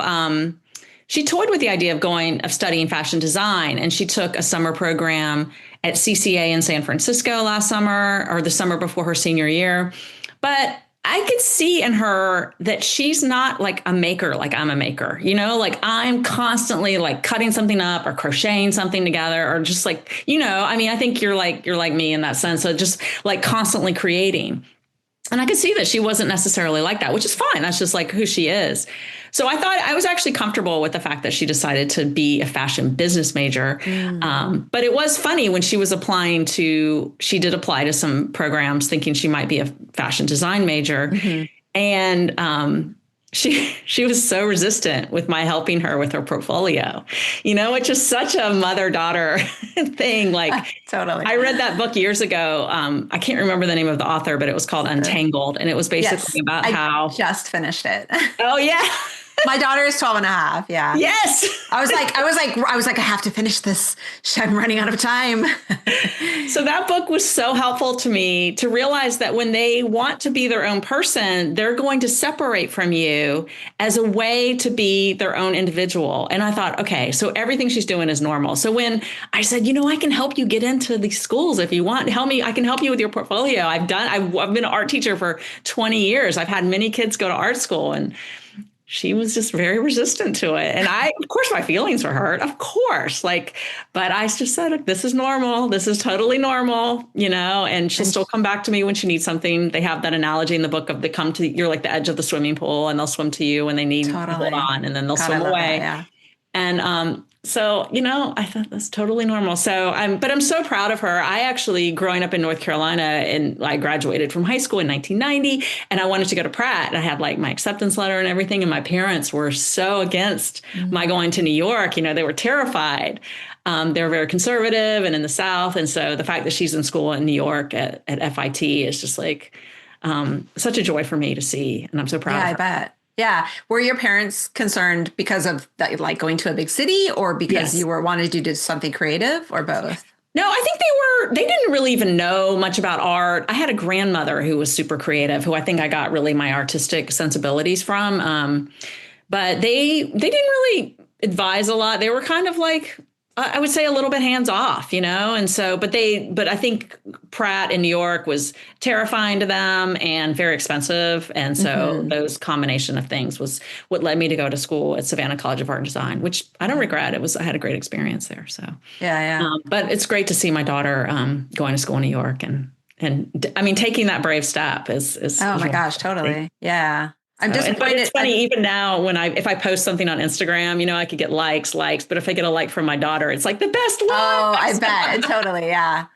[SPEAKER 1] studying fashion design. And she took a summer program at CCA in San Francisco last summer, or the summer before her senior year. But I could see in her that she's not like a maker, like I'm a maker, like I'm constantly like cutting something up or crocheting something together, or just like, I think you're like me in that sense. So just like constantly creating. And I could see that she wasn't necessarily like that, which is fine. That's just like who she is. So I thought I was actually comfortable with the fact that she decided to be a fashion business major. But it was funny when she was she did apply to some programs thinking she might be a fashion design major. Mm-hmm. And she was so resistant with my helping her with her portfolio, which is such a mother-daughter thing. Like,
[SPEAKER 2] totally.
[SPEAKER 1] I read that book years ago. I can't remember the name of the author, but it was called Untangled. And it was basically about how.
[SPEAKER 2] I just finished it.
[SPEAKER 1] Oh, yeah.
[SPEAKER 2] My daughter is 12 and a half. Yeah.
[SPEAKER 1] Yes. I was
[SPEAKER 2] like, I have to finish this. I'm running out of time.
[SPEAKER 1] So that book was so helpful to me to realize that when they want to be their own person, they're going to separate from you as a way to be their own individual. And I thought, okay, so everything she's doing is normal. So when I said, I can help you get into these schools if you want, help me. I can help you with your portfolio. I've been an art teacher for 20 years. I've had many kids go to art school, and she was just very resistant to it. And of course, my feelings were hurt, of course, but I just said, look, this is normal. This is totally normal, and she'll still come back to me when she needs something. They have that analogy in the book of you're like the edge of the swimming pool, and they'll swim to you when they need to hold on, and then they'll swim away. That, yeah. And So, I thought that's totally normal. But I'm so proud of her. I actually, growing up in North Carolina, and I graduated from high school in 1990, and I wanted to go to Pratt. And I had like my acceptance letter and everything. And my parents were so against my going to New York. They were terrified. They were very conservative and in the South. And so the fact that she's in school in New York at FIT is just like such a joy for me to see. And I'm so proud of her.
[SPEAKER 2] I bet. Yeah. Were your parents concerned because of that, like going to a big city, or because you wanted to do something creative, or both?
[SPEAKER 1] No, I think they didn't really even know much about art. I had a grandmother who was super creative, who I think I got really my artistic sensibilities from. But they didn't really advise a lot. They were kind of like, I would say, a little bit hands off, and so, but I think Pratt in New York was terrifying to them and very expensive. And so those combination of things was what led me to go to school at Savannah College of Art and Design, which I don't regret. I had a great experience there. So, but it's great to see my daughter going to school in New York and I mean, taking that brave step is
[SPEAKER 2] oh my gosh, totally. Yeah. I'm disappointed.
[SPEAKER 1] But it's funny, even now, if I post something on Instagram, I could get likes, but if I get a like from my daughter, it's like the best one.
[SPEAKER 2] Oh, I bet. Totally. Yeah.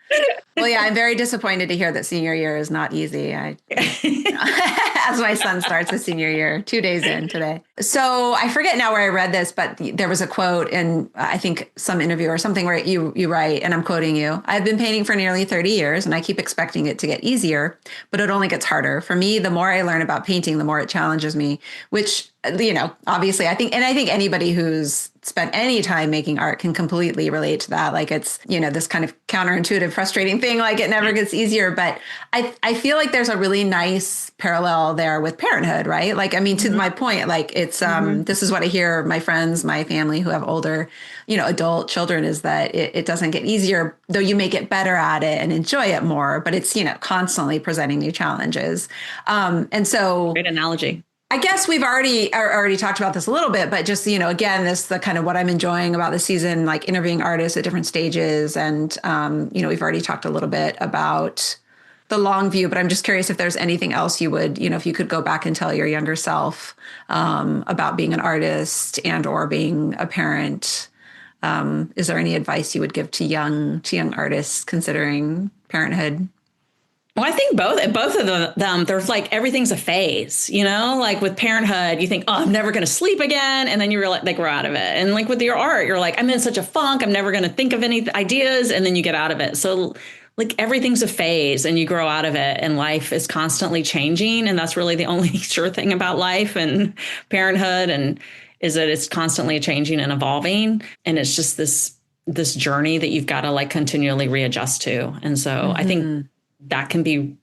[SPEAKER 2] Well, yeah, I'm very disappointed to hear that senior year is not easy. As my son starts his senior year, 2 days in today. So I forget now where I read this, but there was a quote in, I think, some interview or something where you write, and I'm quoting you: "I've been painting for nearly 30 years and I keep expecting it to get easier, but it only gets harder. For me, the more I learn about painting, the more it challenges me," which, obviously I think anybody who's spent any time making art can completely relate to that. Like, it's, this kind of counterintuitive, frustrating thing, like it never gets easier. But I feel like there's a really nice parallel there with parenthood, right? Like, I mean, to my point, like it's, this is what I hear my friends, my family who have older, adult children, is that it doesn't get easier, though you may get better at it and enjoy it more, but it's, constantly presenting new challenges. And so,
[SPEAKER 1] great analogy.
[SPEAKER 2] I guess we've already talked about this a little bit, but just, again, this the kind of what I'm enjoying about the season, like interviewing artists at different stages. And, we've already talked a little bit about the long view, but I'm just curious if there's anything else you would, if you could go back and tell your younger self about being an artist and or being a parent. Is there any advice you would give to young artists considering parenthood?
[SPEAKER 1] Well, I think both of them, there's like, everything's a phase, like with parenthood, you think, oh, I'm never going to sleep again. And then you realize, like, we're out of it. And like with your art, you're like, I'm in such a funk, I'm never going to think of any ideas. And then you get out of it. So like, everything's a phase and you grow out of it, and life is constantly changing. And that's really the only sure thing about life and parenthood, and is that it's constantly changing and evolving. And it's just this journey that you've got to like continually readjust to. And so I think that can be,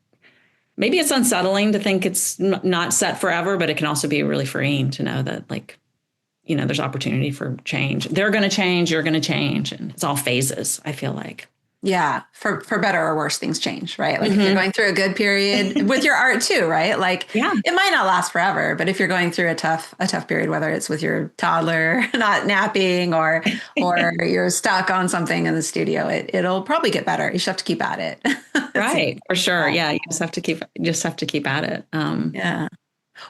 [SPEAKER 1] maybe it's unsettling to think it's not set forever, but it can also be really freeing to know that, like, there's opportunity for change. They're going to change, you're going to change, and it's all phases, I feel like.
[SPEAKER 2] Yeah. For better or worse, things change, right? Like if you're going through a good period with your art too, right? Like it might not last forever, but if you're going through a tough period, whether it's with your toddler not napping or you're stuck on something in the studio, it'll probably get better. You just have to keep at it.
[SPEAKER 1] Right. For sure. Yeah. You just have to keep at it.
[SPEAKER 2] Yeah.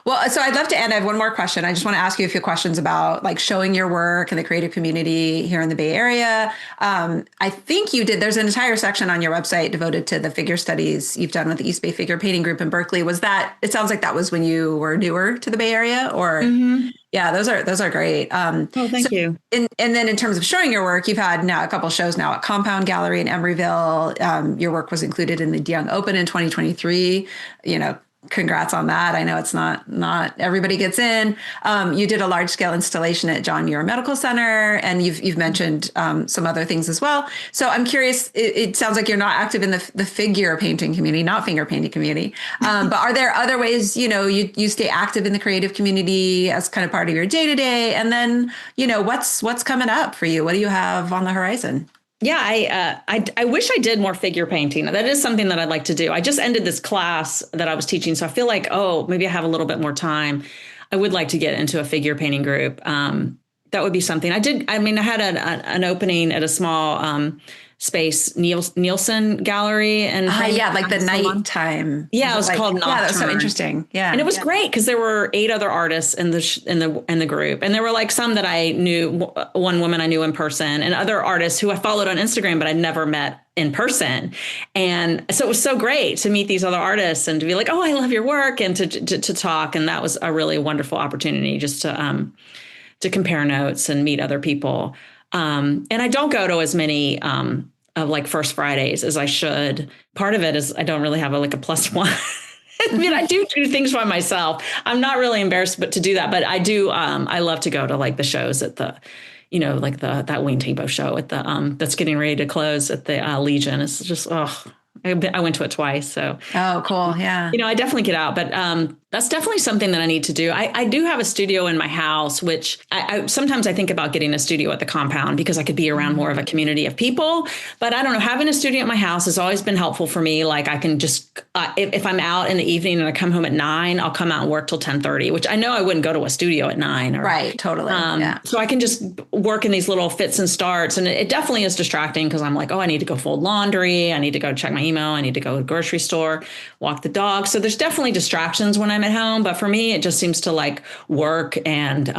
[SPEAKER 2] Well, so I'd love to end. I have one more question. I just want to ask you a few questions about like showing your work in the creative community here in the Bay Area. I think there's an entire section on your website devoted to the figure studies you've done with the East Bay Figure Painting Group in Berkeley. It sounds like that was when you were newer to the Bay Area, or yeah, those are great.
[SPEAKER 1] Thank you.
[SPEAKER 2] And then in terms of showing your work, you've had now a couple shows now at Compound Gallery in Emeryville. Your work was included in the DeYoung Open in 2023. Congrats on that. I know it's not everybody gets in. You did a large scale installation at John Muir Medical Center, and you've mentioned some other things as well. So I'm curious, it sounds like you're not active in the figure painting community, not finger painting community. But are there other ways, you stay active in the creative community as kind of part of your day to day? And then, what's coming up for you? What do you have on the horizon?
[SPEAKER 1] Yeah, I wish I did more figure painting. That is something that I'd like to do. I just ended this class that I was teaching, so I feel like, maybe I have a little bit more time. I would like to get into a figure painting group. That would be something. I had an opening at a small space Nielsen Gallery. And
[SPEAKER 2] like the nighttime.
[SPEAKER 1] Yeah, it was called Nocturne.
[SPEAKER 2] Yeah, that was so interesting. Yeah.
[SPEAKER 1] And it was great because there were 8 other artists in the group. And there were like some that I knew, one woman I knew in person, and other artists who I followed on Instagram, but I'd never met in person. And so it was so great to meet these other artists and to be like, oh, I love your work, and to talk. And that was a really wonderful opportunity just to compare notes and meet other people. And I don't go to as many of like First Fridays as I should. Part of it is I don't really have a plus one. I mean, I do things by myself. I'm not really embarrassed to do that, but I do. I love to go to like the shows at the, like that Wayne Thiebaud show at the that's getting ready to close at the Legion. It's just I went to it twice. So
[SPEAKER 2] cool. Yeah.
[SPEAKER 1] I definitely get out, but that's definitely something that I need to do. I do have a studio in my house, which I sometimes I think about getting a studio at the compound because I could be around more of a community of people. But I don't know, having a studio at my house has always been helpful for me. Like I can just, if I'm out in the evening and I come home at 9, I'll come out and work till 10:30, which I know I wouldn't go to a studio at 9.
[SPEAKER 2] Right. Totally.
[SPEAKER 1] So I can just work in these little fits and starts. And it definitely is distracting because I'm like, I need to go fold laundry. I need to go check my email. I need to go to the grocery store, walk the dog. So there's definitely distractions when I'm at home. But for me, it just seems to like work, and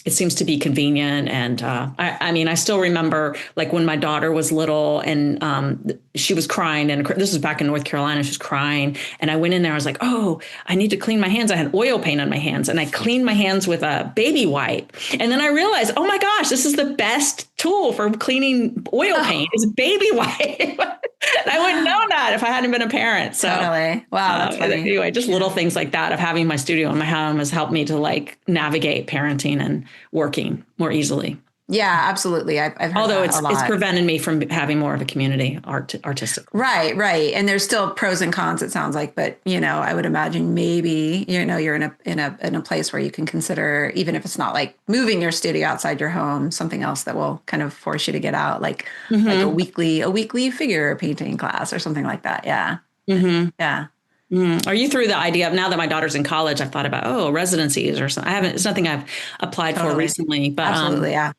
[SPEAKER 1] it seems to be convenient. And I mean, I still remember like when my daughter was little and she was crying, and this was back in North Carolina, she was crying. And I went in there, I was like, oh, I need to clean my hands. I had oil paint on my hands, and I cleaned my hands with a baby wipe. And then I realized, oh my gosh, this is the best tool for cleaning oil paint is baby wipe. I wouldn't know that if I hadn't been a parent. So,
[SPEAKER 2] totally. Wow. That's funny.
[SPEAKER 1] Anyway, just little things like that of having my studio in my home has helped me to like navigate parenting and working more easily.
[SPEAKER 2] Yeah, absolutely. I've heard
[SPEAKER 1] Although
[SPEAKER 2] that a lot.
[SPEAKER 1] It's prevented me from having more of a community artistic.
[SPEAKER 2] Right. And there's still pros and cons, it sounds like, but I would imagine maybe, you're in a place where you can consider, even if it's not like moving your studio outside your home, something else that will kind of force you to get out, like a weekly figure painting class or something like that. Yeah. Mm-hmm. Yeah.
[SPEAKER 1] Are you through the idea of, now that my daughter's in college, I've thought about, residencies or something. It's nothing I've applied for recently, but
[SPEAKER 2] absolutely. Yeah.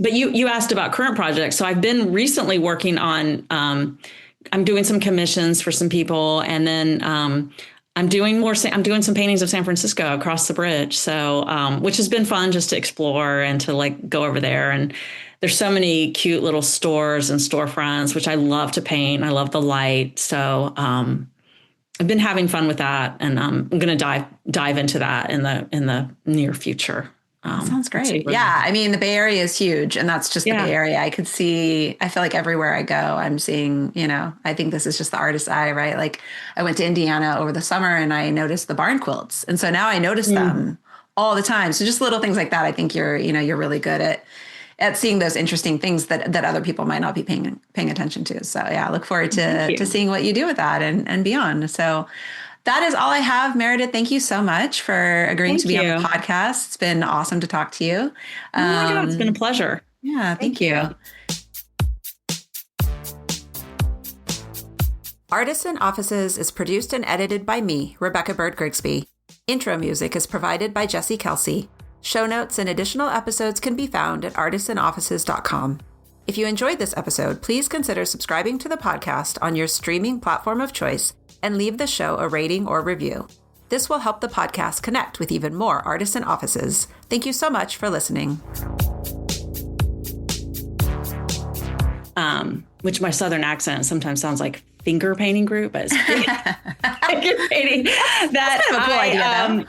[SPEAKER 1] But you asked about current projects. So I've been recently working on, I'm doing some commissions for some people. And then I'm doing some paintings of San Francisco across the bridge. So, which has been fun just to explore and to like go over there. And there's so many cute little stores and storefronts, which I love to paint. I love the light. So I've been having fun with that. And I'm going to dive into that in the near future.
[SPEAKER 2] Sounds great. Yeah. I mean, the Bay Area is huge, and that's just the Bay Area. I feel like everywhere I go, I'm seeing, I think this is just the artist's eye, right? Like I went to Indiana over the summer and I noticed the barn quilts. And so now I notice them all the time. So just little things like that. I think you're really good at seeing those interesting things that other people might not be paying attention to. So yeah, I look forward to seeing what you do with that and beyond. So that is all I have. Meredith, thank you so much for agreeing to be on the podcast. It's been awesome to talk to you.
[SPEAKER 1] Oh my God, it's been a pleasure.
[SPEAKER 2] Yeah, thank you. Artisan Offices is produced and edited by me, Rebecca Bird Grigsby. Intro music is provided by Jesse Kelsey. Show notes and additional episodes can be found at artisanoffices.com. If you enjoyed this episode, please consider subscribing to the podcast on your streaming platform of choice and leave the show a rating or review. This will help the podcast connect with even more artisan offices. Thank you so much for listening.
[SPEAKER 1] Which my Southern accent sometimes sounds like finger painting group, but it's finger painting. That's kind of a cool idea, though.